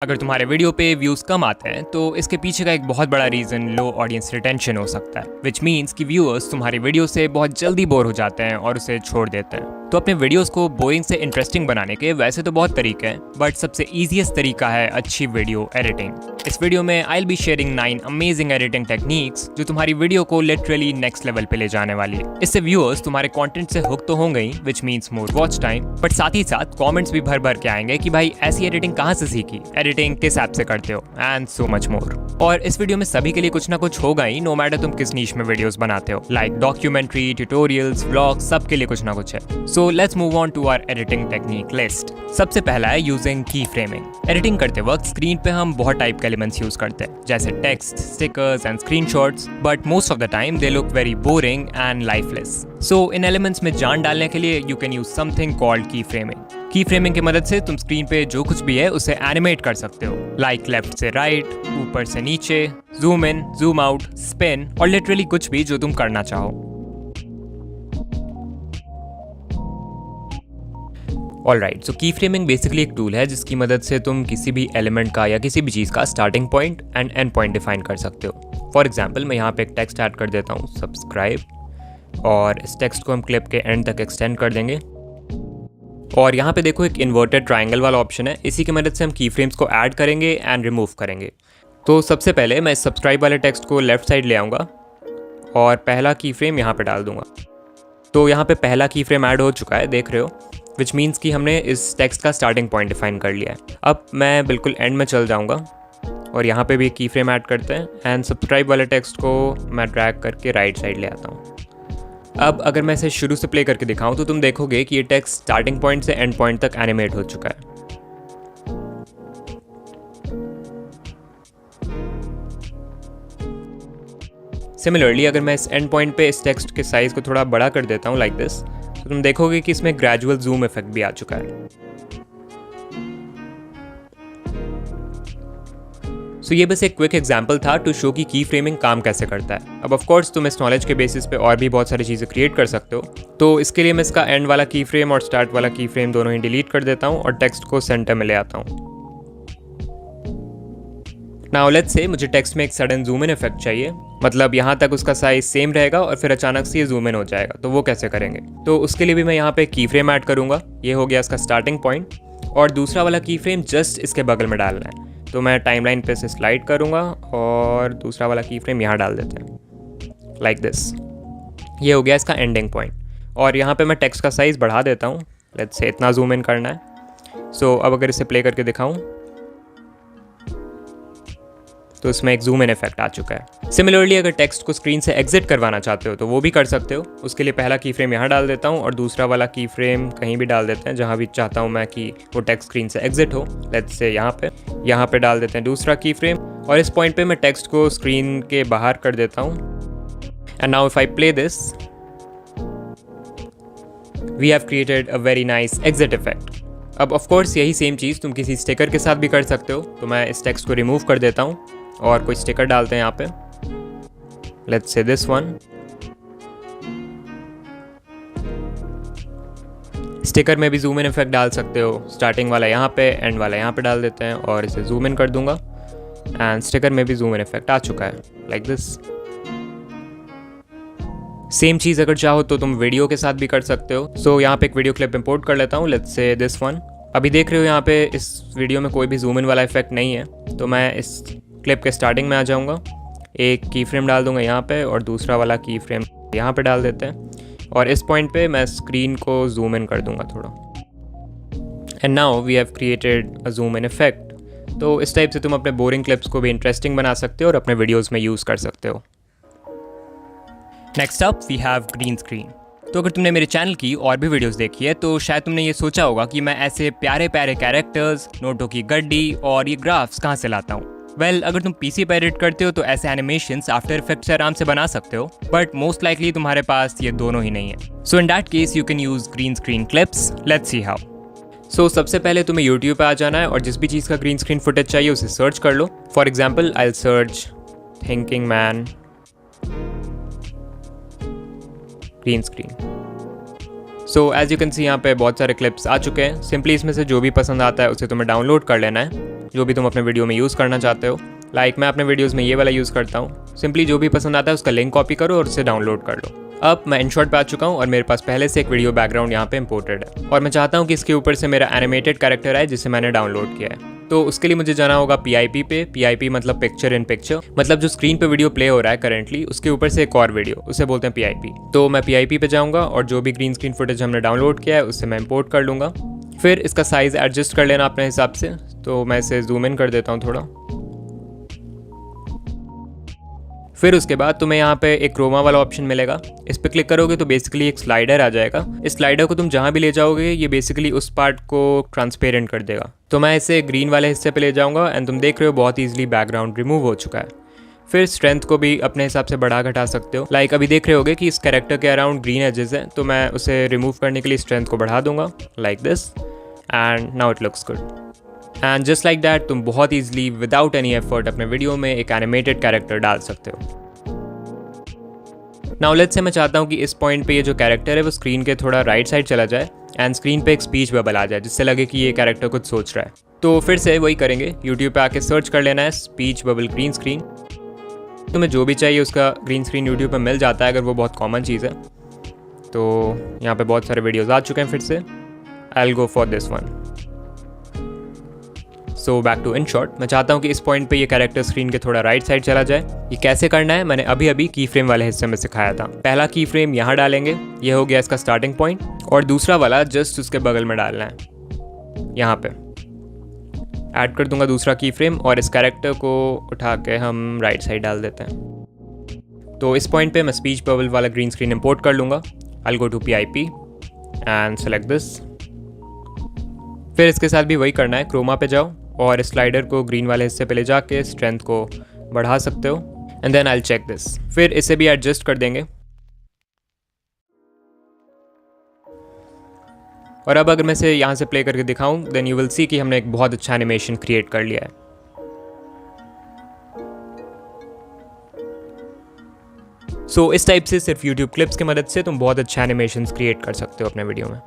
अगर तुम्हारे वीडियो पे व्यूज़ कम आते हैं तो इसके पीछे का एक बहुत बड़ा रीज़न लो ऑडियंस रिटेंशन हो सकता है, विच मीन्स कि व्यूअर्स तुम्हारी वीडियो से बहुत जल्दी बोर हो जाते हैं और उसे छोड़ देते हैं। तो अपने वीडियोस को बोरिंग से इंटरेस्टिंग बनाने के वैसे तो बहुत तरीके हैं, बट सबसे ईजीएस्ट तरीका है अच्छी वीडियो एडिटिंग। इस वीडियो में I will be sharing 9 amazing editing techniques जो तुम्हारी वीडियो को लिटरली नेक्स्ट लेवल पे ले जाने वाली है। इससे व्यूअर्स तुम्हारे कंटेंट से हुक तो होंगे ही, which means more watch time, but साथ ही साथ कमेंट्स भी भर भर के आएंगे कि भाई ऐसी एडिटिंग कहाँ से सीखी, एडिटिंग किस ऐप से करते हो, एंड सो मच मोर। और इस वीडियो में सभी के लिए कुछ ना कुछ होगा ही, नो मैटर तुम किस नीश में वीडियोस बनाते हो, लाइक डॉक्यूमेंट्री, ट्यूटोरियल्स, व्लॉग्स, सबके लिए कुछ ना कुछ है। So let's move on to our editing technique list. सबसे पहला है यूजिंग की फ्रेमिंग। एडिटिंग करते वक्त स्क्रीन पे हम बहुत टाइप के एलिमेंट्स यूज करते हैं, जैसे text, stickers and screenshots, but most of the time they look very boring and lifeless. So in elements में जान डालने के लिए you can use something called की फ्रेमिंग। की फ्रेमिंग की मदद से तुम स्क्रीन पे जो कुछ भी है उसे एनिमेट कर सकते हो, लाइक लेफ्ट से राइट, ऊपर से नीचे, zoom in, zoom out, spin, और लिटरली कुछ भी जो तुम करना चाहो। ऑलराइट, सो की फ्रेमिंग बेसिकली एक टूल है जिसकी मदद से तुम किसी भी एलिमेंट का या किसी भी चीज़ का starting point and and point define कर सकते हो। फॉर एग्जाम्पल मैं यहाँ पे एक टेक्स्ट ऐड कर देता हूँ, सब्सक्राइब, और इस टेक्स्ट को हम क्लिप के एंड तक एक्सटेंड कर देंगे। और यहाँ पे देखो एक इन्वर्टेड ट्राइंगल वाला ऑप्शन है, इसी की मदद से हम की फ्रेम्स को ऐड करेंगे एंड रिमूव करेंगे। तो सबसे पहले मैं इस सब्सक्राइब वाले टेक्स्ट को लेफ्ट साइड ले आऊँगा और पहला की फ्रेम यहाँ पे डाल दूंगा। तो यहाँ पे पहला की फ्रेम ऐड हो चुका है, देख रहे हो, विच मीन्स कि हमने इस टेक्स्ट का स्टार्टिंग पॉइंट डिफाइन कर लिया है। अब मैं बिल्कुल एंड में चल जाऊँगा और यहाँ पे भी एक की फ्रेम ऐड करते हैं एंड सब्सक्राइब वाले टेक्स्ट को मैं ड्रैग करके राइट साइड ले आता हूँ। अब अगर मैं इसे शुरू से प्ले करके दिखाऊं तो तुम देखोगे कि ये टेक्स्ट स्टार्टिंग पॉइंट से एंड पॉइंट तक एनिमेट हो चुका है। सिमिलरली अगर मैं इस एंड पॉइंट पे इस टेक्स्ट के साइज को थोड़ा बड़ा कर देता हूँ लाइक दिस, तो तुम देखोगे कि इसमें ग्रेजुअल जूम इफेक्ट भी आ चुका है। सो ये बस एक क्विक एग्जांपल था टू शो कि की फ्रेमिंग काम कैसे करता है। अब ऑफ कोर्स तुम इस नॉलेज के बेसिस पे और भी बहुत सारी चीज़ें क्रिएट कर सकते हो। तो इसके लिए मैं इसका एंड वाला की फ्रेम और स्टार्ट वाला की फ्रेम दोनों ही डिलीट कर देता हूँ और टेक्स्ट को सेंटर में ले आता हूँ। नाउ लेट्स से मुझे टेक्स्ट में एक सडन जूम इन इफेक्ट चाहिए, मतलब यहाँ तक उसका साइज सेम रहेगा और फिर अचानक से ये जूम इन हो जाएगा। तो वो कैसे करेंगे? तो उसके लिए भी मैं यहाँ पे की फ्रेम ऐड करूँगा, ये हो गया इसका स्टार्टिंग पॉइंट, और दूसरा वाला की फ्रेम जस्ट इसके बगल में डालना है। तो मैं टाइमलाइन पे से स्लाइड करूँगा और दूसरा वाला की फ्रेम यहाँ डाल देते हैं लाइक दिस। ये हो गया इसका एंडिंग पॉइंट, और यहाँ पे मैं टेक्स्ट का साइज़ बढ़ा देता हूँ, लेट्स से इतना जूम इन करना है। सो अब अगर इसे प्ले करके दिखाऊँ तो इसमें एक जूम इन इफेक्ट आ चुका है। सिमिलरली अगर टेक्स्ट को स्क्रीन से एग्जिट करवाना चाहते हो तो वो भी कर सकते हो। उसके लिए पहला की फ्रेम यहाँ डाल देता हूँ और दूसरा वाला की फ्रेम कहीं भी डाल देते हैं जहाँ भी चाहता हूँ मैं कि वो टेक्स्ट स्क्रीन से एग्जिट हो, लेट्स से यहाँ पे डाल देते हैं दूसरा की फ्रेम, और इस पॉइंट पे मैं टेक्स्ट को स्क्रीन के बाहर कर देता हूँ। And now if I play this, we have created a very nice exit effect. अब ऑफ कोर्स यही सेम चीज़ तुम किसी स्टिकर के साथ भी कर सकते हो। तो मैं इस टेक्स्ट को रिमूव कर देता हूँ और कोई स्टिकर डालते हैं यहाँ पे, let's say this one. Sticker में भी जूम इन इफेक्ट डाल सकते हो, स्टार्टिंग वाला यहाँ पे, एंड वाला यहाँ पे डाल देते हैं और इसे जूम इन कर दूंगा, एंड स्टिकर में भी जूम इन इफेक्ट आ चुका है लाइक दिस। सेम चीज़ अगर चाहो तो तुम वीडियो के साथ भी कर सकते हो। सो यहाँ पे एक वीडियो क्लिप इंपोर्ट कर लेता हूँ, लेट्स से दिस वन। अभी देख रहे हो यहाँ पे इस वीडियो में कोई भी जूम इन वाला इफेक्ट नहीं है, तो मैं इस क्लिप के स्टार्टिंग में आ जाऊँगा, एक की फ्रेम डाल दूंगा यहाँ पे और दूसरा वाला की फ्रेम यहाँ पे डाल देते हैं, और इस पॉइंट पे मैं स्क्रीन को जूम इन कर दूंगा थोड़ा। And now we have created a zoom in effect. तो इस टाइप से तुम अपने बोरिंग क्लिप्स को भी इंटरेस्टिंग बना सकते हो और अपने वीडियोज़ में यूज़ कर सकते हो। Next up we have green screen. तो अगर तुमने मेरे चैनल की और भी वीडियोस देखी है तो शायद तुमने ये सोचा होगा कि मैं ऐसे प्यारे प्यारे कैरेक्टर्स, नोटों की गड्डी और ये ग्राफ्स कहाँ से लाता हूँ। वेल, अगर तुम पीसी पर एडिट करते हो तो ऐसे एनिमेशंस आफ्टर इफेक्ट्स से आराम से बना सकते हो, बट मोस्ट लाइकली तुम्हारे पास ये दोनों ही नहीं है। So in that case you can use green screen clips. Let's see how. So सबसे पहले तुम्हें यूट्यूब पे आ जाना है और जिस भी चीज़ का ग्रीन स्क्रीन फुटेज चाहिए उसे सर्च कर लो। For example I will search thinking man green screen. So as you can see यहाँ पे बहुत सारे क्लिप्स आ चुके हैं। सिंपली इसमें से जो भी पसंद आता है उसे तुम्हें डाउनलोड कर लेना है जो भी तुम अपने वीडियो में यूज़ करना चाहते हो। लाइक मैं अपने वीडियोज़ में ये वाला यूज़ करता हूँ। सिंपली जो भी पसंद आता है उसका लिंक कॉपी करो और उसे डाउनलोड कर लो। अब मैं InShot पे आ चुका हूँ और मेरे पास पहले से एक वीडियो बैकग्राउंड यहाँ पे इंपोर्टेड है और मैं चाहता हूँ कि इसके ऊपर से मेरा एनिमेटेड कैरेक्टर आए जिसे मैंने डाउनलोड किया है। तो उसके लिए मुझे जाना होगा PIP पे। PIP मतलब पिक्चर इन पिक्चर, मतलब जो स्क्रीन पे वीडियो प्ले हो रहा है करंटली उसके ऊपर से एक और वीडियो, उसे बोलते हैं PIP। तो मैं PIP पे जाऊँगा और जो भी ग्रीन स्क्रीन फुटेज हमने डाउनलोड किया है उससे मैं इंपोर्ट कर लूँगा। फिर इसका साइज़ एडजस्ट कर लेना अपने हिसाब से। तो मैं इसे जूम इन कर देता हूँ थोड़ा। फिर उसके बाद तुम्हें यहाँ पे एक क्रोमा वाला ऑप्शन मिलेगा। इस पर क्लिक करोगे तो बेसिकली एक स्लाइडर आ जाएगा। इस स्लाइडर को तुम जहाँ भी ले जाओगे ये बेसिकली उस पार्ट को ट्रांसपेरेंट कर देगा। तो मैं इसे ग्रीन वाले हिस्से पे ले जाऊँगा एंड तुम देख रहे हो बहुत ईजिली बैकग्राउंड रिमूव हो चुका है। फिर स्ट्रेंथ को भी अपने हिसाब से बढ़ा घटा सकते हो। लाइक अभी देख रहे होगे कि इस कैरेक्टर के अराउंड ग्रीन एजेस है, तो मैं उसे रिमूव करने के लिए स्ट्रेंथ को बढ़ा दूंगा like this and now it looks good. And just like that तुम बहुत ईजिली विदाउट एनी एफर्ट अपने वीडियो में एक एनिमेटेड कैरेक्टर डाल सकते हो। नाउ लेट्स से मैं चाहता हूँ कि इस पॉइंट पे ये जो कैरेक्टर है वो स्क्रीन के थोड़ा राइट साइड चला जाए एंड स्क्रीन पे एक स्पीच बबल आ जाए जिससे लगे कि ये कैरेक्टर कुछ सोच रहा है। तो फिर से वही करेंगे, यूट्यूब पे आके सर्च कर लेना है स्पीच बबल ग्रीन स्क्रीन। तुम्हें जो भी चाहिए उसका ग्रीन स्क्रीन यूट्यूब पे मिल जाता है अगर वो बहुत कॉमन चीज़ है। तो यहाँ पे बहुत सारे वीडियोज़ आ चुके हैं। फिर से I will go for this one. So back to InShot। मैं चाहता हूँ कि इस पॉइंट पे ये कैरेक्टर स्क्रीन के थोड़ा राइट साइड चला जाए। ये कैसे करना है मैंने अभी अभी की फ्रेम वाले हिस्से में सिखाया था। पहला की फ्रेम यहाँ डालेंगे, ये हो गया इसका स्टार्टिंग पॉइंट, और दूसरा वाला जस्ट उसके बगल में डालना है। यहाँ पे ऐड कर दूंगा दूसरा की फ्रेम और इस कैरेक्टर को उठा के हम राइट साइड डाल देते हैं। तो इस पॉइंट पे मैं स्पीच बबल वाला ग्रीन स्क्रीन इंपोर्ट कर लूँगा। I will go to PIP and select this. फिर इसके साथ भी वही करना है, क्रोमा पे जाओ और स्लाइडर को ग्रीन वाले हिस्से पे ले जाके स्ट्रेंथ को बढ़ा सकते हो and then I will check this. फिर इसे भी एडजस्ट कर देंगे। और अब अगर मैं इसे यहाँ से प्ले करके दिखाऊं देन यू विल सी कि हमने एक बहुत अच्छा एनिमेशन क्रिएट कर लिया है। सो इस टाइप से सिर्फ YouTube क्लिप्स की मदद से तुम बहुत अच्छा एनिमेशन क्रिएट कर सकते हो अपने वीडियो में।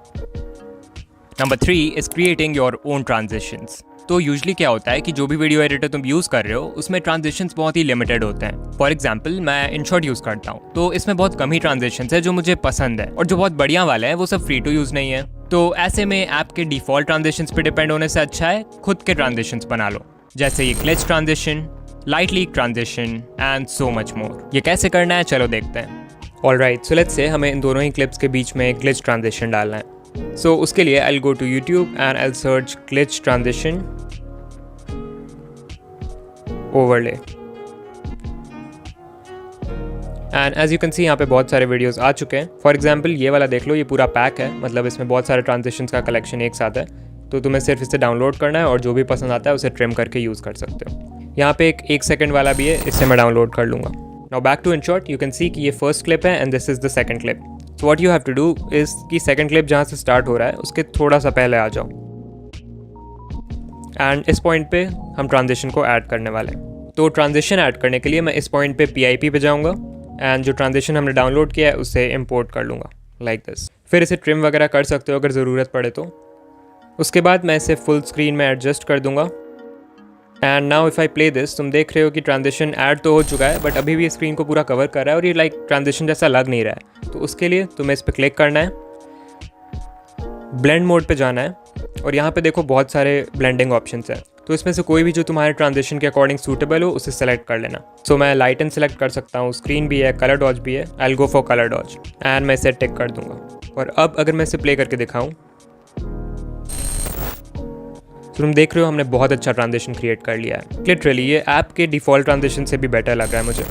Number 3 is creating your own transitions. तो यूजुअली क्या होता है कि जो भी वीडियो एडिटर तुम यूज़ कर रहे हो उसमें ट्रांजिशंस बहुत ही लिमिटेड होते हैं। फॉर एग्जांपल मैं InShot यूज़ करता हूँ तो इसमें बहुत कम ही ट्रांजिशंस है जो मुझे पसंद है, और जो बहुत बढ़िया वाले हैं वो सब फ्री टू यूज़ नहीं है। तो ऐसे में ऐप के डिफ़ॉल्ट ट्रांजिशंस पे डिपेंड होने से अच्छा है खुद के ट्रांजिशंस बना लो, जैसे ये glitch transition, light leak transition and so much more. ये कैसे करना है चलो देखते हैं। ऑलराइट, सो लेट्स से हमें इन दोनों ही क्लिप्स के बीच में ग्लिच ट्रांजिशन डालना है। सो उसके लिए I will go to YouTube and I will search glitch transition overlay and as you can see यहाँ पे बहुत सारे वीडियोस आ चुके हैं। फॉर एग्जांपल ये वाला देख लो, ये पूरा पैक है, मतलब इसमें बहुत सारे ट्रांजिशंस का कलेक्शन एक साथ है। तो तुम्हें सिर्फ इसे डाउनलोड करना है और जो भी पसंद आता है उसे ट्रिम करके यूज़ कर सकते हो। यहाँ पे एक सेकंड वाला भी है, इससे मैं डाउनलोड कर लूँगा। Now back to InShot, you can see कि ये फर्स्ट क्लिप है and this is the second clip. So what you have to do is कि सेकंड क्लिप जहाँ से स्टार्ट हो रहा है उसके थोड़ा सा पहले आ जाओ एंड इस पॉइंट पे हम ट्रांजिशन को ऐड करने वाले हैं। तो ट्रांजिशन ऐड करने के लिए मैं इस पॉइंट पे PIP पे जाऊँगा एंड जो ट्रांजिशन हमने डाउनलोड किया है उसे इंपोर्ट कर लूँगा लाइक दिस। फिर इसे ट्रिम वगैरह कर सकते हो अगर ज़रूरत पड़े तो। उसके बाद मैं इसे फुल स्क्रीन में एडजस्ट कर दूँगा and now if I play this, तुम देख रहे हो कि ट्रांजिशन ऐड तो हो चुका है बट अभी भी स्क्रीन को पूरा कवर कर रहा है और ये लाइक ट्रांजिशन जैसा लग नहीं रहा है। तो उसके लिए तुम्हें इस पर क्लिक करना है, ब्लेंड मोड पे जाना है और यहाँ पे देखो बहुत सारे ब्लेंडिंग ऑप्शंस हैं। तो इसमें से कोई भी जो तुम्हारे ट्रांजिशन के अकॉर्डिंग सूटेबल हो उसे सेलेक्ट कर लेना। सो मैं लाइटन सेलेक्ट कर सकता हूँ, स्क्रीन भी है, कलर डॉज भी है। I will go for colour dodge and मैं इसे टिक कर दूंगा। और अब अगर मैं इसे प्ले करके दिखाऊँ तो तुम देख रहे हो हमने बहुत अच्छा ट्रांजिशन क्रिएट कर लिया है। लिटरली ये ऐप के डिफ़ॉल्ट ट्रांजिशन से भी बेटर लग रहा है मुझे।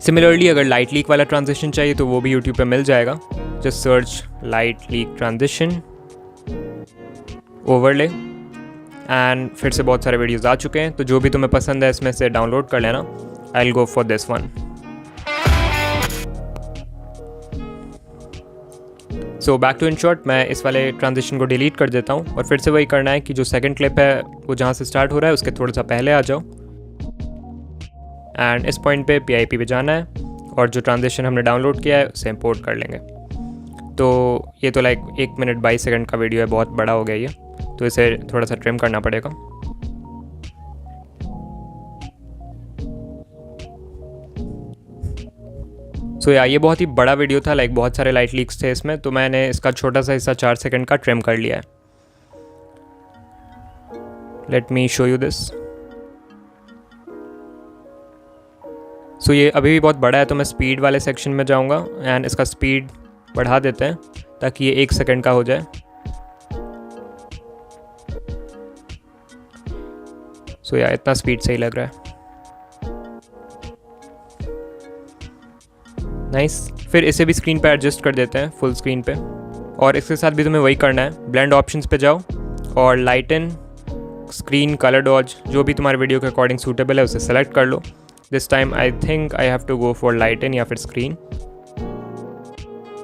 सिमिलरली अगर लाइट लीक वाला ट्रांजिशन चाहिए तो वो भी YouTube पे मिल जाएगा। Just search light leak transition overlay and फिर से बहुत सारे वीडियोस आ चुके हैं। तो जो भी तुम्हें पसंद है इसमें से डाउनलोड कर लेना। I will go for this one. So back to InShot, मैं इस वाले ट्रांजिशन को डिलीट कर देता हूँ और फिर से वही करना है कि जो सेकंड क्लिप है वो जहाँ से स्टार्ट हो रहा है उसके थोड़ा सा पहले आ जाओ एंड इस पॉइंट पे PIP पे जाना है और जो ट्रांजिशन हमने डाउनलोड किया है उसे इंपोर्ट कर लेंगे। तो ये तो लाइक 1 मिनट 22 सेकंड का वीडियो है, बहुत बड़ा हो गया ये, तो इसे थोड़ा सा ट्रिम करना पड़ेगा। सो या ये बहुत ही बड़ा वीडियो था, लाइक बहुत सारे लाइट लीक्स थे इसमें, तो मैंने इसका छोटा सा हिस्सा 4 सेकंड का ट्रिम कर लिया है। Let me show you this. So ये अभी भी बहुत बड़ा है, तो मैं स्पीड वाले सेक्शन में जाऊंगा एंड इसका स्पीड बढ़ा देते हैं ताकि ये 1 सेकंड का हो जाए। सो या इतना स्पीड सही लग रहा है। नाइस। फिर इसे भी स्क्रीन पे एडजस्ट कर देते हैं फुल स्क्रीन पे, और इसके साथ भी तुम्हें वही करना है। ब्लेंड ऑप्शंस पे जाओ और लाइटन, स्क्रीन, कलर डॉज, जो भी तुम्हारे वीडियो के अकॉर्डिंग सूटेबल है उसे सेलेक्ट कर लो। This time I think I have to go for lighten या फिर स्क्रीन।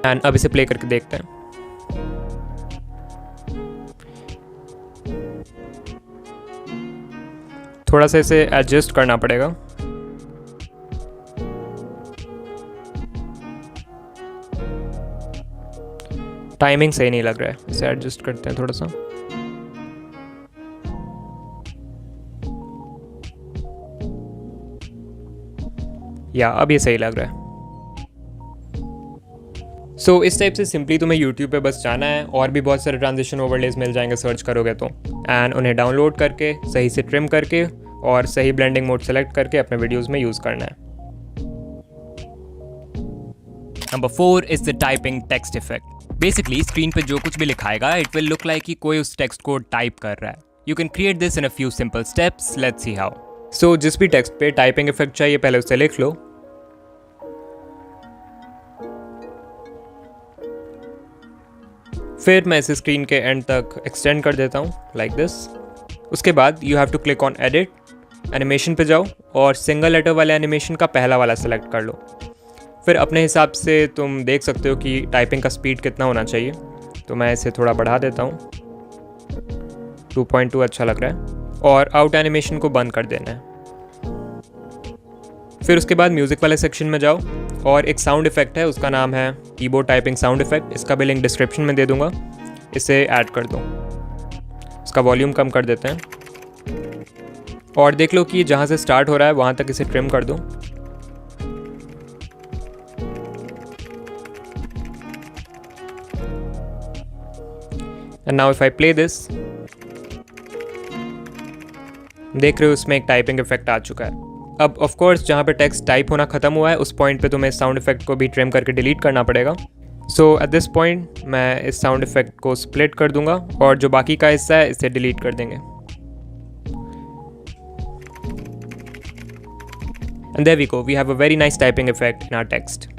एंड अब इसे प्ले करके देखते हैं। थोड़ा सा इसे एडजस्ट करना पड़ेगा। टाइमिंग सही नहीं लग रहा है, इसे एडजस्ट करते हैं थोड़ा सा। या अब ये सही लग रहा है। सो इस टाइप से सिंपली तुम्हें YouTube पे बस जाना है, और भी बहुत सारे ट्रांजिशन ओवरलेज मिल जाएंगे सर्च करोगे तो, एंड उन्हें डाउनलोड करके सही से ट्रिम करके और सही ब्लेंडिंग मोड सेलेक्ट करके अपने वीडियोस में यूज़ करना है। Number 4 is the typing text effect. Basically screen पे जो कुछ भी लिखाएगा इट विल लुक लाइक कि कोई उस टेक्स्ट को टाइप कर रहा है। You can create this in a few simple steps, let's see how. So जिस भी टेक्स्ट पे टाइपिंग इफेक्ट चाहिए पहले उसे लिख लो। फिर मैं इसे स्क्रीन के एंड तक एक्सटेंड कर देता हूँ लाइक दिस। उसके बाद you have to click on edit, animation पे जाओ और सिंगल लेटर वाले एनिमेशन का पहला वाला सेलेक्ट कर लो। फिर अपने हिसाब से तुम देख सकते हो कि टाइपिंग का स्पीड कितना होना चाहिए, तो मैं इसे थोड़ा बढ़ा देता हूँ। 2.2 अच्छा लग रहा है, और आउट एनिमेशन को बंद कर देना है। फिर उसके बाद म्यूज़िक वाले सेक्शन में जाओ और एक साउंड इफेक्ट है, उसका नाम है कीबोर्ड टाइपिंग साउंड इफेक्ट। इसका भी लिंक डिस्क्रिप्शन में दे दूंगा, इसे ऐड कर दो। इसका वॉल्यूम कम कर देते हैं और देख लो कि जहाँ से स्टार्ट हो रहा है वहाँ तक इसे ट्रिम कर दो। And now if I play this, देख रहे हो उसमें एक टाइपिंग इफेक्ट आ चुका है। अब ऑफ कोर्स जहाँ पे टेक्स्ट टाइप होना खत्म हुआ है उस पॉइंट पे तुम्हें साउंड इफेक्ट को भी ट्रिम करके डिलीट करना पड़ेगा। सो एट दिस पॉइंट मैं इस साउंड इफेक्ट को स्प्लिट कर दूंगा और जो बाकी का हिस्सा है इसे डिलीट कर देंगे। And there we go, we have a very nice typing effect in our text.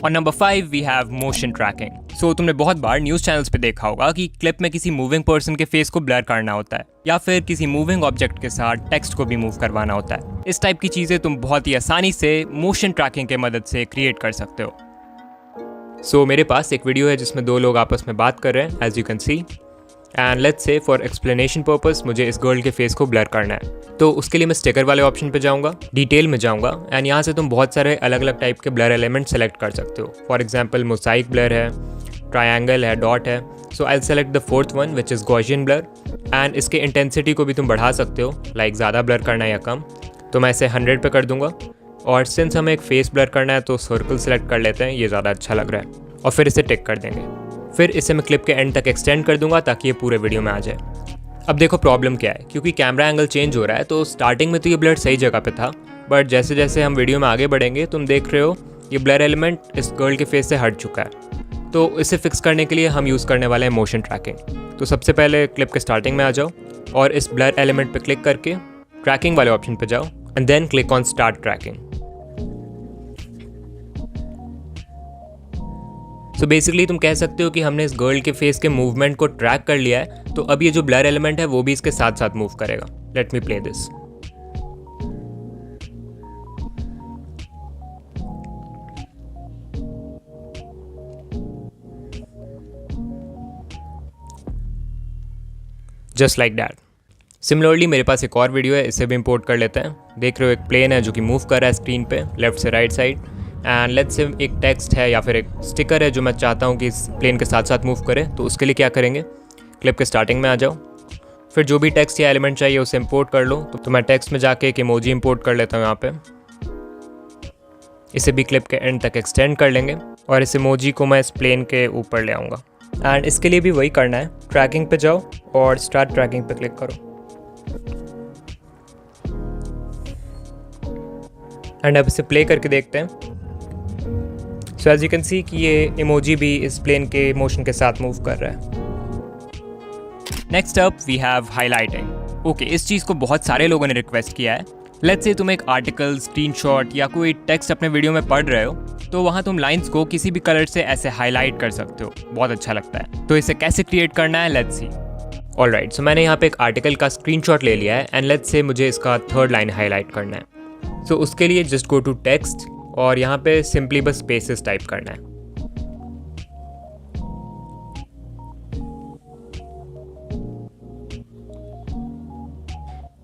और number 5 we have motion tracking. So तुमने बहुत बार न्यूज़ चैनल्स पे देखा होगा कि क्लिप में किसी मूविंग पर्सन के फेस को ब्लर करना होता है, या फिर किसी मूविंग ऑब्जेक्ट के साथ टेक्स्ट को भी मूव करवाना होता है। इस टाइप की चीज़ें तुम बहुत ही आसानी से मोशन ट्रैकिंग के मदद से क्रिएट कर सकते हो। सो मेरे पास एक वीडियो है जिसमें 2 लोग आपस में बात कर रहे हैं, as you can see, and let's say for explanation purpose मुझे इस गर्ल के फेस को ब्लर करना है। तो उसके लिए मैं स्टिकर वाले ऑप्शन पे जाऊंगा, डिटेल में जाऊंगा, एंड यहाँ से तुम बहुत सारे अलग अलग टाइप के ब्लर एलिमेंट सेलेक्ट कर सकते हो। फॉर एग्जाम्पल मोसाइक ब्लर है, ट्रायंगल है, डॉट है। So I select the 4th one which is Gaussian blur, and इसके इंटेंसिटी को भी तुम बढ़ा सकते हो, लाइक ज़्यादा ब्लर करना है या कम। तो मैं इसे 100 पे कर दूंगा, और सिंस हमें एक फेस ब्लर करना है तो सर्कल सेलेक्ट कर लेते हैं, ये ज़्यादा अच्छा लग रहा है, और फिर इसे टिक कर देंगे। फिर इसे मैं क्लिप के एंड तक एक्सटेंड कर दूंगा ताकि ये पूरे वीडियो में आ जाए। अब देखो प्रॉब्लम क्या है, क्योंकि कैमरा एंगल चेंज हो रहा है, तो स्टार्टिंग में तो ये ब्लर सही जगह पे था, बट जैसे जैसे हम वीडियो में आगे बढ़ेंगे तुम देख रहे हो ये ब्लर एलिमेंट इस गर्ल के फेस से हट चुका है। तो इसे फिक्स करने के लिए हम यूज़ करने वाले हैं मोशन ट्रैकिंग। तो सबसे पहले क्लिप के स्टार्टिंग में आ जाओ और इस ब्लर एलिमेंट पे क्लिक करके ट्रैकिंग वाले ऑप्शन पे जाओ, and then click on start tracking. So basically तुम कह सकते हो कि हमने इस गर्ल के फेस के मूवमेंट को ट्रैक कर लिया है, तो अब ये जो ब्लर एलिमेंट है वो भी इसके साथ साथ मूव करेगा। Let me play this. Just like that. Similarly मेरे पास एक और वीडियो है, इसे भी इंपोर्ट कर लेते हैं। देख रहे हो एक प्लेन है जो कि मूव कर रहा है स्क्रीन पे लेफ्ट से राइट साइड, एंड लेट्स से एक टेक्स्ट है या फिर एक स्टिकर है जो मैं चाहता हूँ कि इस प्लेन के साथ साथ मूव करे। तो उसके लिए क्या करेंगे, क्लिप के स्टार्टिंग में आ जाओ, फिर जो भी टेक्स्ट या एलिमेंट चाहिए उसे इंपोर्ट कर लो। तो मैं टेक्स्ट में जाके एक इमोजी इंपोर्ट कर लेता हूँ यहाँ पे, इसे भी क्लिप के एंड तक एक्सटेंड कर लेंगे और इस इमोजी को मैं इस प्लेन के ऊपर ले आऊँगा। एंड इसके लिए भी वही करना है, ट्रैकिंग पे जाओ और स्टार्ट ट्रैकिंग पे क्लिक करो। एंड अब इसे प्ले करके देखते हैं। So as you can see कि ये इमोजी भी इस प्लेन के मोशन के साथ मूव कर रहा है। Next up we have highlighting. Okay, इस चीज़ को बहुत सारे लोगों ने रिक्वेस्ट किया है। लेट्स से तुम एक आर्टिकल, स्क्रीनशॉट या कोई टेक्स्ट अपने वीडियो में पढ़ रहे हो, तो वहाँ तुम लाइंस को किसी भी कलर से ऐसे हाईलाइट कर सकते हो, बहुत अच्छा लगता है। तो इसे कैसे क्रिएट करना है, लेट्स सी। ऑलराइट, सो मैंने यहाँ पे एक आर्टिकल का स्क्रीनशॉट ले लिया है एंड लेट्स से मुझे इसका थर्ड लाइन हाईलाइट करना है। सो उसके लिए जस्ट गो टू टेक्स्ट और यहाँ पे सिंपली बस स्पेसेस टाइप करना है।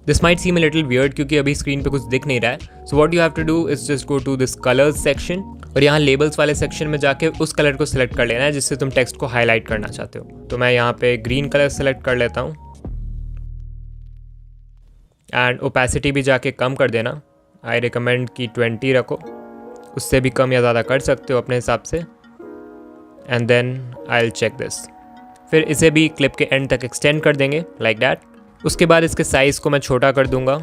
This might seem a little weird क्योंकि अभी स्क्रीन पे कुछ दिख नहीं रहा है। So what you have to do is just go to this colours section और यहाँ लेबल्स वाले सेक्शन में जाके उस कलर को सिलेक्ट कर लेना है जिससे तुम टेक्स्ट को हाईलाइट करना चाहते हो। तो मैं यहाँ पे ग्रीन कलर सेलेक्ट कर लेता हूँ एंड ओपेसिटी भी जाके कम कर देना। आई रिकमेंड कि 20 रखो, उससे भी कम या ज़्यादा कर सकते हो अपने हिसाब से। And then I will check this. फिर इसे भी क्लिप के एंड तक एक्सटेंड कर देंगे लाइक दैट। उसके बाद इसके साइज़ को मैं छोटा कर दूंगा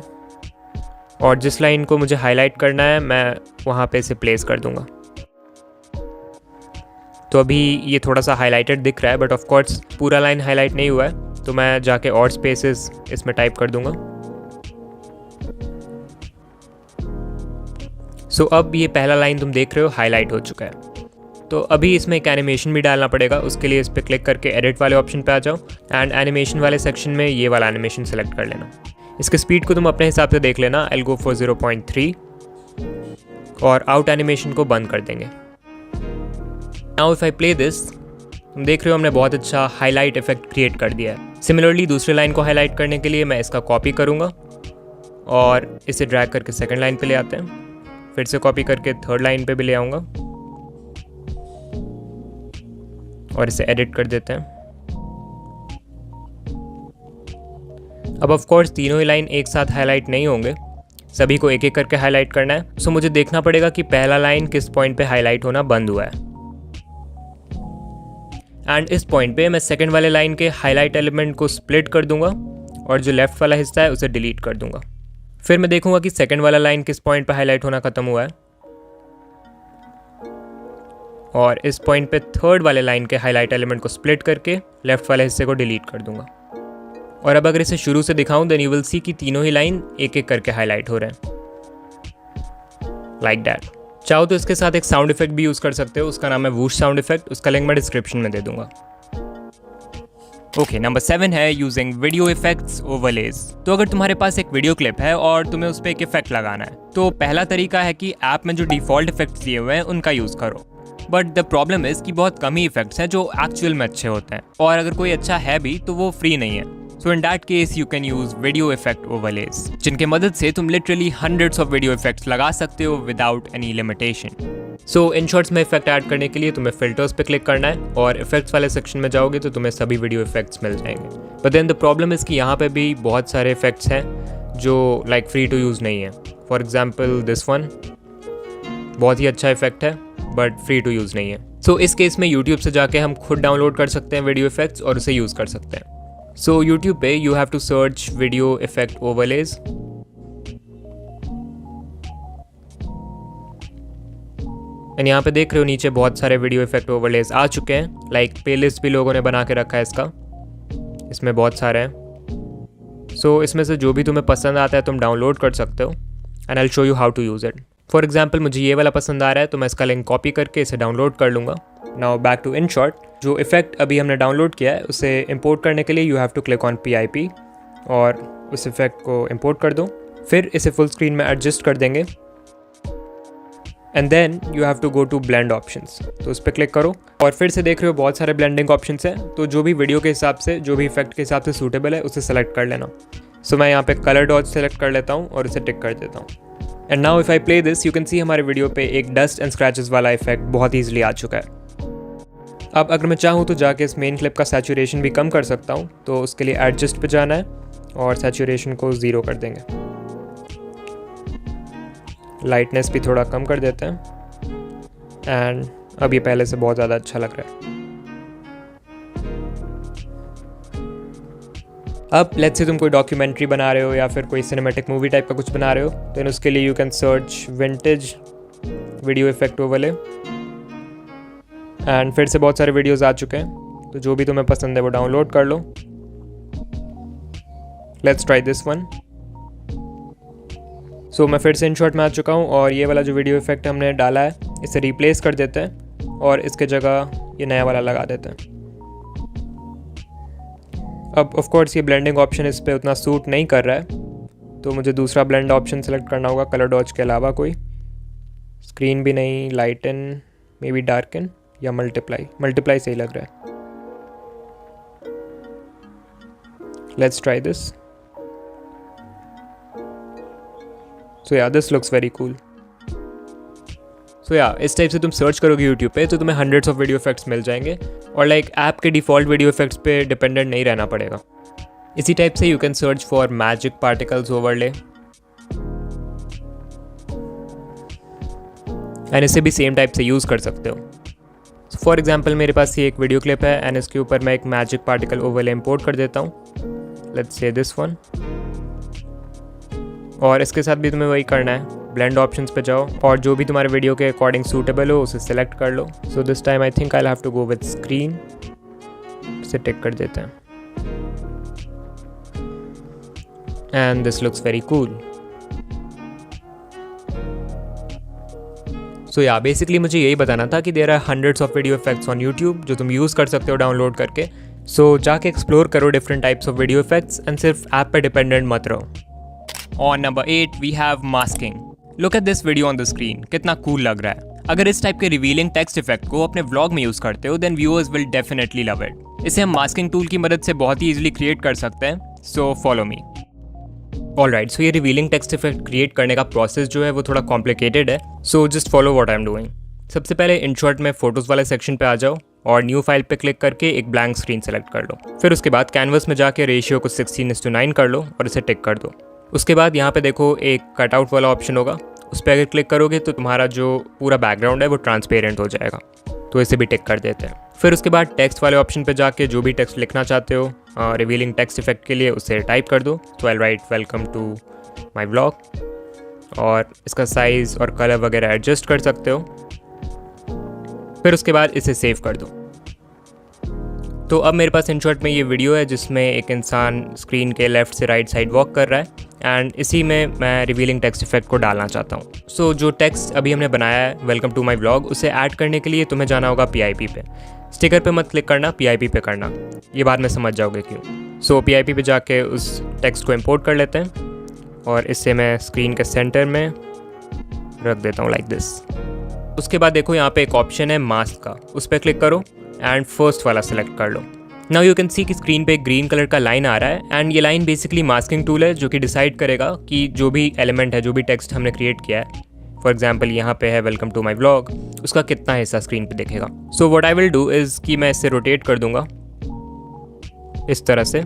और जिस लाइन को मुझे हाईलाइट करना है मैं वहाँ पे इसे प्लेस कर दूंगा। तो अभी ये थोड़ा सा हाईलाइटेड दिख रहा है बट ऑफ कोर्स पूरा लाइन हाईलाइट नहीं हुआ है, तो मैं जाके और स्पेसेस इसमें टाइप कर दूंगा। सो अब ये पहला लाइन तुम देख रहे हो हाईलाइट हो चुका है। तो अभी इसमें एक एनिमेशन भी डालना पड़ेगा। उसके लिए इस पर क्लिक करके एडिट वाले ऑप्शन पे आ जाओ एंड एनिमेशन वाले सेक्शन में ये वाला एनिमेशन सेलेक्ट कर लेना। इसके स्पीड को तुम अपने हिसाब से देख लेना। आई विल गो फॉर 0.3 और आउट एनिमेशन को बंद कर देंगे। Now if I play this, तुम देख रहे हो हमने बहुत अच्छा हाईलाइट इफेक्ट क्रिएट कर दिया है। सिमिलरली दूसरे लाइन को हाईलाइट करने के लिए मैं इसका कॉपी करूँगा और इसे ड्रैग करके सेकेंड लाइन पे ले आते हैं। फिर से कॉपी करके थर्ड लाइन पे भी ले आऊँगा और इसे एडिट कर देते हैं। अब ऑफ कोर्स तीनों ही लाइन एक साथ हाईलाइट नहीं होंगे, सभी को एक एक करके हाईलाइट करना है। सो मुझे देखना पड़ेगा कि पहला लाइन किस पॉइंट पे हाईलाइट होना बंद हुआ है एंड इस पॉइंट पे मैं सेकंड वाले लाइन के हाईलाइट एलिमेंट को स्प्लिट कर दूंगा और जो लेफ्ट वाला हिस्सा है उसे डिलीट कर दूंगा। फिर मैं देखूंगा कि सेकंड वाला लाइन किस पॉइंट पे हाईलाइट होना खत्म हुआ है और इस पॉइंट पे थर्ड वाले लाइन के हाईलाइट एलिमेंट को स्प्लिट करके लेफ्ट वाले हिस्से को डिलीट कर दूंगा। और अब अगर इसे शुरू से दिखाऊं देन यू विल सी कि तीनों ही लाइन एक एक करके हाईलाइट हो रहे हैं लाइक दैट। चाहो तो इसके साथ एक साउंड इफेक्ट भी यूज़ कर सकते हो, उसका नाम है वूश साउंड इफेक्ट। उसका लिंक मैं डिस्क्रिप्शन में दे दूंगा। ओके, नंबर 7 है यूजिंग वीडियो इफेक्ट्स ओवरलेज। तो अगर तुम्हारे पास एक वीडियो क्लिप है और तुम्हें उस पर एक इफेक्ट लगाना है, तो पहला तरीका है कि ऐप में जो डिफ़ॉल्ट इफेक्ट्स दिए हुए हैं उनका यूज़ करो। बट द प्रॉब्लम इज़ कि बहुत कम ही इफेक्ट्स हैं जो एक्चुअल में अच्छे होते हैं, और अगर कोई अच्छा है भी तो वो फ्री नहीं है। So in that case you can use video effect overlays, जिनके मदद से तुम literally hundreds of video effects लगा सकते हो without any limitation. So in shorts में इफेक्ट ऐड करने के लिए तुम्हें फिल्टर्स पे क्लिक करना है और इफेक्ट्स वाले सेक्शन में जाओगे तो तुम्हें सभी वीडियो इफेक्ट्स मिल जाएंगे। But then the problem is कि यहाँ पे भी बहुत सारे इफेक्ट्स हैं जो लाइक फ्री टू यूज़ नहीं है। फॉर एग्जाम्पल दिस वन बहुत ही अच्छा इफेक्ट है बट फ्री टू यूज़ नहीं है। सो इस केस में यूट्यूब से जाके हम खुद डाउनलोड कर सकते हैं वीडियो इफेक्ट्स और उसे यूज़ कर सकते हैं। सो यूट्यूब पे you have to search video effect overlays and यहाँ पे देख रहे हो नीचे बहुत सारे वीडियो इफेक्ट ओवरलेज आ चुके हैं। लाइक प्लेलिस्ट भी लोगों ने बना के रखा है इसका, इसमें बहुत सारे हैं। सो इसमें से जो भी तुम्हें पसंद आता है तुम डाउनलोड कर सकते हो and I will show you how to use it. For example मुझे ये वाला पसंद आ रहा है तो मैं इसका लिंक कॉपी करके इसे डाउनलोड कर लूँगा। Now back to InShot। जो इफेक्ट अभी हमने डाउनलोड किया है उसे इंपोर्ट करने के लिए you have to click on PIP और उस इफेक्ट को इंपोर्ट कर दो। फिर इसे फुल स्क्रीन में एडजस्ट कर देंगे and then you have to go to blend options. तो उस पर क्लिक करो और फिर से देख रहे हो बहुत सारे ब्लेंडिंग ऑप्शंस हैं। तो जो भी वीडियो के हिसाब से, जो भी इफेक्ट के हिसाब से सूटेबल है उसे सेलेक्ट कर लेना। सो मैं यहाँ पे कलर डॉट सेलेक्ट कर लेता हूँ और इसे टिक कर देता हूँ। And now if I play this you can सी हमारे वीडियो पे एक डस्ट एंड स्क्रैचेस वाला इफेक्ट बहुत ईजिली आ चुका है। अब अगर मैं चाहूँ तो जाके इस मेन क्लिप का सैचुरेशन भी कम कर सकता हूँ। तो उसके लिए एडजस्ट पे जाना है और सैचुरेशन को 0 कर देंगे। लाइटनेस भी थोड़ा कम कर देते हैं। एंड अब ये पहले से बहुत ज़्यादा अच्छा लग रहा है। अब लेट्स से तुम कोई डॉक्यूमेंट्री बना रहे हो या फिर कोई सिनेमैटिक मूवी टाइप का कुछ बना रहे हो, तो उसके लिए you can search vintage video effect overlay. And फिर से बहुत सारे वीडियोस आ चुके हैं, तो जो भी तुम्हें पसंद है वो डाउनलोड कर लो। Let's try this one. So मैं फिर से InShot में आ चुका हूँ और ये वाला जो वीडियो इफेक्ट हमने डाला है इसे रिप्लेस कर देते हैं और इसके जगह ये नया वाला लगा देते हैं। अब ऑफ कोर्स ये ब्लेंडिंग ऑप्शन इस पर उतना सूट नहीं कर रहा है, तो मुझे दूसरा ब्लेंड ऑप्शन सेलेक्ट करना होगा, कलर डॉज के अलावा कोई। स्क्रीन भी नहीं, लाइटन, मे बी डार्कन या मल्टीप्लाई सही लग रहा है। Let's try this. So yeah this looks very cool. So yeah इस टाइप से तुम सर्च करोगे यूट्यूब पे तो तुम्हें हंड्रेड्स ऑफ वीडियो इफेक्ट्स मिल जाएंगे और लाइक ऐप के डिफ़ॉल्ट वीडियो इफेक्ट्स पे डिपेंडेंट नहीं रहना पड़ेगा। इसी टाइप से you can search for magic particles overlay and इसे भी सेम टाइप से यूज़ कर सकते हो। फॉर एग्जाम्पल मेरे पास ये एक वीडियो क्लिप है एंड इसके ऊपर मैं एक मैजिक पार्टिकल ओवरले इंपोर्ट कर देता हूँ। Let's say this one. और इसके साथ भी तुम्हें वही करना है, ब्लेंड ऑप्शंस पे जाओ और जो भी तुम्हारे वीडियो के अकॉर्डिंग सूटेबल हो उसे सेलेक्ट कर लो। So this time I think I have to go with screen, इसे टिक कर देते हैं and this looks very cool. So yeah basically मुझे यही बताना था कि there are hundreds of video effects on YouTube जो तुम यूज़ कर सकते हो डाउनलोड करके। सो जाके एक्सप्लोर करो different types of video effects and सिर्फ ऐप पे डिपेंडेंट मत रहो। On number 8 we have masking. Look at this video on the screen. कितना cool लग रहा है। अगर इस टाइप के रिवीलिंग टेक्स्ट इफेक्ट को अपने व्लॉग में यूज़ करते हो then viewers will definitely love it. इसे हम मास्किंग टूल की मदद से बहुत ही ईजिली क्रिएट कर सकते हैं। So follow me. ऑलराइट, सो ये रिवीलिंग टेक्स्ट इफेक्ट क्रिएट करने का प्रोसेस जो है वो थोड़ा कॉम्प्लिकेटेड है। So just follow what I am doing. सबसे पहले InShot में फोटोज़ वाले सेक्शन पे आ जाओ और न्यू फाइल पे क्लिक करके एक ब्लैंक स्क्रीन सेलेक्ट कर लो। फिर उसके बाद कैनवस में जाके रेशियो को 16:9 कर लो और इसे टिक कर दो। उसके बाद यहाँ पे देखो एक कटआउट वाला ऑप्शन होगा, उस पर अगर क्लिक करोगे तो तुम्हारा जो पूरा बैकग्राउंड है वो ट्रांसपेरेंट हो जाएगा, तो इसे भी टिक कर देते हैं। फिर उसके बाद टेक्स्ट वाले ऑप्शन पे जाके जो भी टेक्स्ट लिखना चाहते हो रिवीलिंग टेक्स्ट इफेक्ट के लिए उसे टाइप कर दो। तो I write welcome to my blog और इसका साइज़ और कलर वगैरह एडजस्ट कर सकते हो। फिर उसके बाद इसे सेव कर दो। तो अब मेरे पास InShot में ये वीडियो है जिसमें एक इंसान स्क्रीन के लेफ़्ट से राइट साइड वॉक कर रहा है एंड इसी में मैं रिवीलिंग टेक्स्ट इफेक्ट को डालना चाहता हूँ। सो जो टेक्स्ट अभी हमने बनाया है वेलकम टू माई ब्लॉग उसे ऐड करने के लिए तुम्हें जाना होगा PIP पे। स्टिकर पे मत क्लिक करना, PIP पे करना, ये बाद में समझ जाओगे क्यों। सो PIP पे जाके उस टेक्स्ट को इम्पोर्ट कर लेते हैं और इससे मैं स्क्रीन के सेंटर में रख देता हूँ लाइक दिस। उसके बाद देखो यहाँ पे एक ऑप्शन है मास्क का, उस पर क्लिक करो एंड फर्स्ट वाला सेलेक्ट कर लो। नाउ यू कैन सी कि स्क्रीन पे एक ग्रीन कलर का लाइन आ रहा है एंड ये लाइन बेसिकली मास्किंग टूल है जो कि डिसाइड करेगा कि जो भी एलिमेंट है, जो भी टेक्स्ट हमने क्रिएट किया है, फॉर एग्जाम्पल यहाँ पे है वेलकम टू माई ब्लॉग, उसका कितना हिस्सा स्क्रीन पे दिखेगा। So what I will do is कि मैं इसे रोटेट कर दूंगा इस तरह से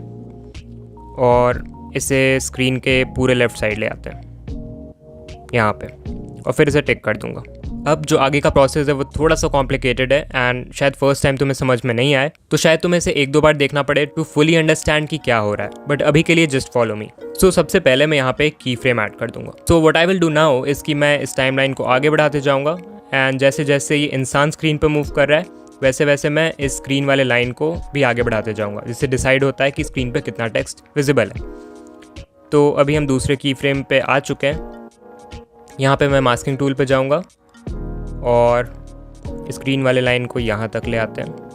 और इसे स्क्रीन के पूरे लेफ्ट साइड ले आते हैं यहाँ पे और फिर इसे टिक कर दूंगा। अब जो आगे का प्रोसेस है वो थोड़ा सा कॉम्प्लिकेटेड है एंड शायद फर्स्ट टाइम तुम्हें समझ में नहीं आए, तो शायद तुम्हें इसे 1-2 बार देखना पड़े टू फुली अंडरस्टैंड कि क्या हो रहा है, बट अभी के लिए जस्ट फॉलो मी। सो सबसे पहले मैं यहाँ पे एक की फ्रेम ऐड कर दूंगा। So what I will do now is कि मैं इस टाइमलाइन को आगे बढ़ाते जाऊँगा एंड जैसे जैसे ये इंसान स्क्रीन पर मूव कर रहा है वैसे वैसे मैं इस स्क्रीन वाले लाइन को भी आगे बढ़ाते जाऊँगा, जिससे डिसाइड होता है कि स्क्रीन पर कितना टेक्स्ट विजिबल है। तो अभी हम दूसरे की फ्रेम पे आ चुके हैं। यहाँ पे मैं मास्किंग टूल पे जाऊँगा और स्क्रीन वाले लाइन को यहाँ तक ले आते हैं।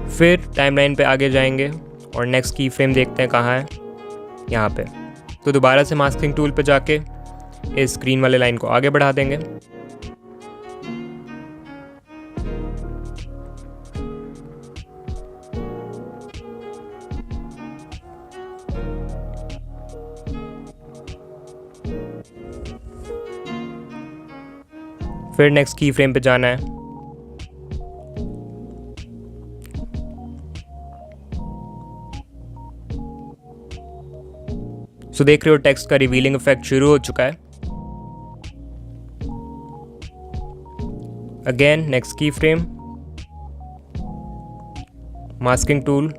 फिर टाइमलाइन पे आगे जाएंगे और नेक्स्ट की फ्रेम देखते हैं कहाँ है, यहाँ पे। तो दोबारा से मास्किंग टूल पे जाके इस स्क्रीन वाले लाइन को आगे बढ़ा देंगे। फिर नेक्स्ट की फ्रेम पे जाना है। सो देख रहे हो टेक्स्ट का रिवीलिंग इफेक्ट शुरू हो चुका है। अगेन नेक्स्ट की फ्रेम, मास्किंग टूल।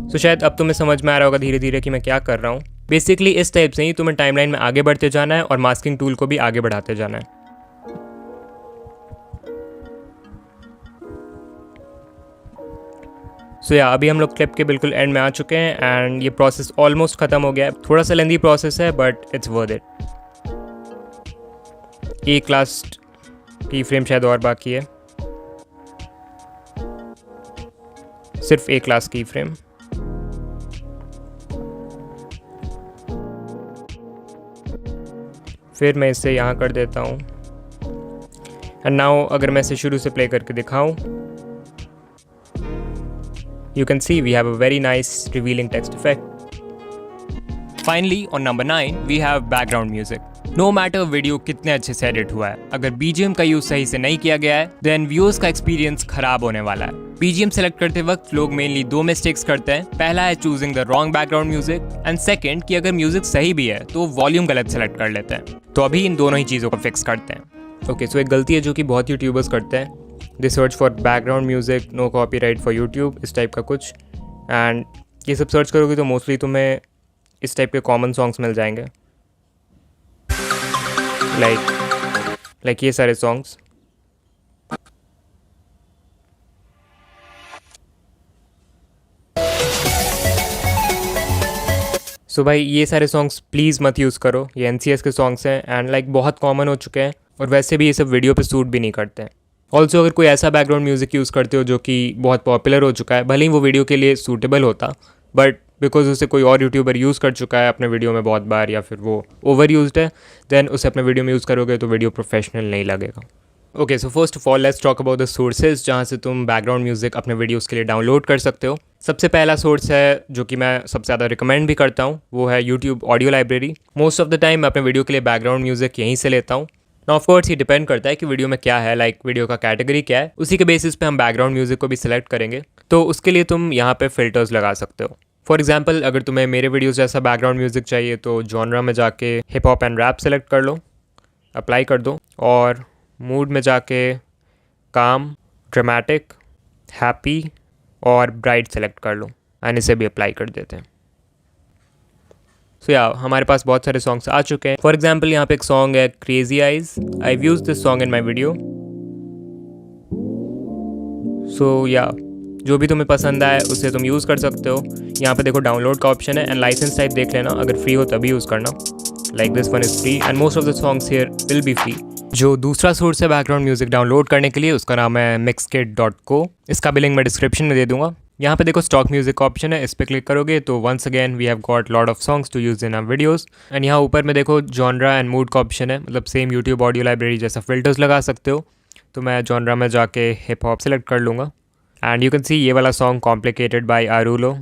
सो शायद अब तुम्हें समझ में आ रहा होगा धीरे धीरे कि मैं क्या कर रहा हूँ। बेसिकली इस टाइप से ही तुम्हें टाइमलाइन में आगे बढ़ते जाना है और मास्किंग टूल को भी आगे बढ़ाते जाना है। सो या अभी हम लोग क्लिप के बिल्कुल एंड में आ चुके हैं एंड ये प्रोसेस ऑलमोस्ट ख़त्म हो गया है। थोड़ा सा लेंदी प्रोसेस है बट इट्स वर्थ इट। एक लास्ट की फ्रेम शायद और बाकी है, सिर्फ एक लास्ट की फ्रेम। फिर मैं इसे यहाँ कर देता हूँ एंड नाउ अगर मैं इसे शुरू से प्ले करके दिखाऊँ, you can see we have a very nice revealing text effect. Finally, on number 9, we have background music. No matter video कितने अच्छे से एडिट हुआ है, अगर BGM का यूज सही से नहीं किया गया है, then व्यूअर्स का एक्सपीरियंस खराब होने वाला है। BGM सेलेक्ट करते वक्त लोग मेनली 2 मिस्टेक्स करते हैं। पहला है choosing the wrong background music and second कि अगर म्यूजिक सही भी है तो वॉल्यूम गलत सेलेक्ट कर लेते हैं। तो अभी इन दोनों ही चीज़ों को फिक्स करते हैं। ओके, सो एक गलती है जो कि बहुत यूट्यूबर्स करते हैं, they search for background music, no copyright for YouTube, इस टाइप का कुछ। एंड ये सब सर्च करोगे तो मोस्टली तुम्हें इस टाइप के कॉमन सॉन्ग्स मिल जाएंगे, लाइक ये सारे सॉन्ग्स। सो भाई ये सारे सॉन्ग्स प्लीज़ मत यूज़ करो, ये NCS के सॉन्ग्स हैं एंड बहुत कॉमन हो चुके हैं और वैसे भी ये सब वीडियो पे सूट भी नहीं करते हैं। ऑल्सो अगर कोई ऐसा बैकग्राउंड म्यूज़िक यूज़ करते हो जो कि बहुत पॉपुलर हो चुका है, भले ही वो वीडियो के लिए सूटेबल होता, बट बिकॉज उसे कोई और यूट्यूबर यूज़ कर चुका है अपने वीडियो में बहुत बार या फिर वो ओवर यूज्ड है, देन उसे अपने वीडियो में यूज़ करोगे तो वीडियो प्रोफेशनल नहीं लगेगा। Okay, so first of all let's talk about the sources जहाँ से तुम बैकग्राउंड म्यूज़िक अपने वीडियोज़ के लिए डाउनलोड कर सकते हो। सबसे पहला सोर्स है जो कि मैं सबसे ज़्यादा रिकमेंड भी करता हूँ, वो है YouTube audio library. Most of the time मैं अपने वीडियो के लिए बैकग्राउंड म्यूज़िक यहीं से लेता हूँ। नाउ ऑफ कोर्स ये डिपेंड करता है कि वीडियो में क्या है, वीडियो का कैटेगरी क्या है, उसी के बेसिस पे हम बैकग्राउंड म्यूज़िक को भी सिलेक्ट करेंगे। तो उसके लिए तुम यहाँ पे फ़िल्टर्स लगा सकते हो। फॉर एग्जांपल अगर तुम्हें मेरे वीडियोस जैसा बैकग्राउंड म्यूज़िक चाहिए तो जॉनरा में जाके hip hop and rap select कर लो, अप्लाई कर दो, और मूड में जाके काम, ड्रामेटिक, हैप्पी और ब्राइट सेलेक्ट कर लो एंड इसे भी अप्लाई कर देते हैं। सो या हमारे पास बहुत सारे सॉन्ग्स आ चुके हैं। फॉर एग्जाम्पल यहाँ पे एक सॉन्ग है crazy eyes, I use this song in my video. So yeah जो भी तुम्हें पसंद आए उसे तुम यूज़ कर सकते हो। यहाँ पे देखो डाउनलोड का ऑप्शन है एंड लाइसेंस टाइप देख लेना, अगर फ्री हो तभी यूज़ करना। Like this one is free and most of the songs here will be free. जो दूसरा सोर्स है बैकग्राउंड म्यूजिक डाउनलोड करने के लिए, उसका नाम है mixkit.co। इसका भी लिंक मैं डिस्क्रिप्शन में दे दूंगा। यहाँ पे देखो स्टॉक म्यूजिक का ऑप्शन है, इस पर क्लिक करोगे तो once again we have got lot of songs to use in our videos. And यहाँ ऊपर में देखो जॉनरा एंड मूड का ऑप्शन है, मतलब सेम यूट्यूब ऑडियो लाइब्रेरी जैसा फिल्टर्स लगा सकते हो। तो मैं जॉनरा में जाके हिप हॉप सेलेक्ट कर लूँगा एंड यू कैन सी ये वाला सॉन्ग कॉम्प्लिकेटेड बाय आरूलो।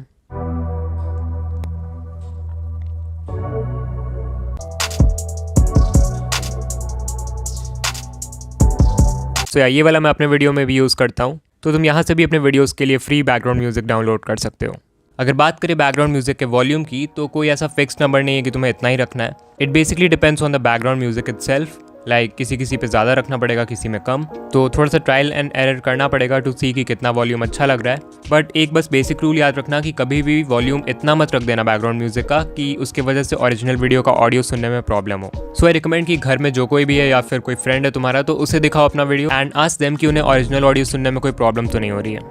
तो ये वाला मैं अपने वीडियो में भी यूज़ करता हूँ। तो तुम यहाँ से भी अपने वीडियोस के लिए फ्री बैकग्राउंड म्यूजिक डाउनलोड कर सकते हो। अगर बात करें बैकग्राउंड म्यूजिक के वॉल्यूम की, तो कोई ऐसा फिक्स नंबर नहीं है कि तुम्हें इतना ही रखना है। It basically depends on the background music itself. Like किसी पे ज़्यादा रखना पड़ेगा, किसी में कम। तो थोड़ा सा ट्रायल एंड एरर करना पड़ेगा टू सी कि कितना वॉल्यूम अच्छा लग रहा है। बट एक बस बेसिक रूल याद रखना कि कभी भी वॉल्यूम इतना मत रख देना बैकग्राउंड म्यूजिक का कि उसके वजह से ओरिजिनल वीडियो का ऑडियो सुनने में प्रॉब्लम हो। सो आई रिकमेंड कि घर में जो कोई भी है या फिर कोई फ्रेंड है तुम्हारा, तो उसे दिखाओ अपना वीडियो एंड आस्क देम कि उन्हें ओरिजिनल ऑडियो सुनने में कोई प्रॉब्लम तो नहीं हो रही है।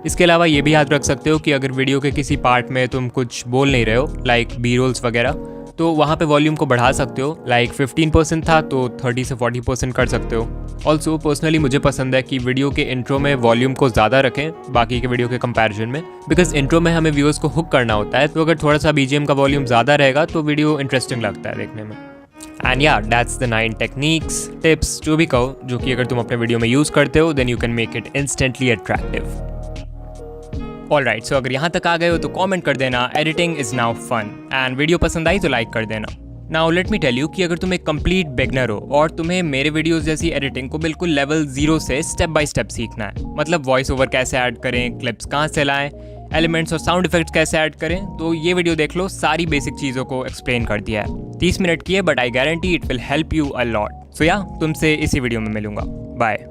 इसके अलावा ये भी याद रख सकते हो कि अगर वीडियो के किसी पार्ट में तुम कुछ बोल नहीं रहे हो, लाइक बी रोल्स वगैरह, तो वहाँ पे वॉल्यूम को बढ़ा सकते हो। लाइक 15% था तो 30 से 40% कर सकते हो। ऑल्सो पर्सनली मुझे पसंद है कि वीडियो के इंट्रो में वॉल्यूम को ज़्यादा रखें बाकी के वीडियो के कंपैरिजन में, बिकॉज इंट्रो में हमें व्यूअर्स को हुक करना होता है। तो अगर थोड़ा सा BGM का वॉल्यूम ज़्यादा रहेगा तो वीडियो इंटरेस्टिंग लगता है देखने में। एंड या दैट्स द 9 टेक्निक्स, टिप्स, जो भी कहो, जो कि अगर तुम अपने वीडियो में यूज़ करते हो then you can make it instantly attractive. Alright, so अगर यहाँ तक आ गए हो तो कमेंट कर देना editing is now fun, and video पसंद आई तो लाइक कर देना। Now let me tell you कि अगर तुम एक कंप्लीट बिगनर हो और तुम्हें मेरे वीडियोस जैसी एडिटिंग को बिल्कुल लेवल 0 से स्टेप बाय स्टेप सीखना है, मतलब वॉइस ओवर कैसे ऐड करें, क्लिप्स कहाँ से लाएं एलिमेंट्स और साउंड इफेक्ट्स कैसे ऐड करें, तो ये वीडियो देख लो, सारी बेसिक चीज़ों को एक्सप्लेन कर दिया है। 30 मिनट की है but I guarantee it will help you a lot. So yeah तुमसे इसी वीडियो में मिलूंगा। बाय।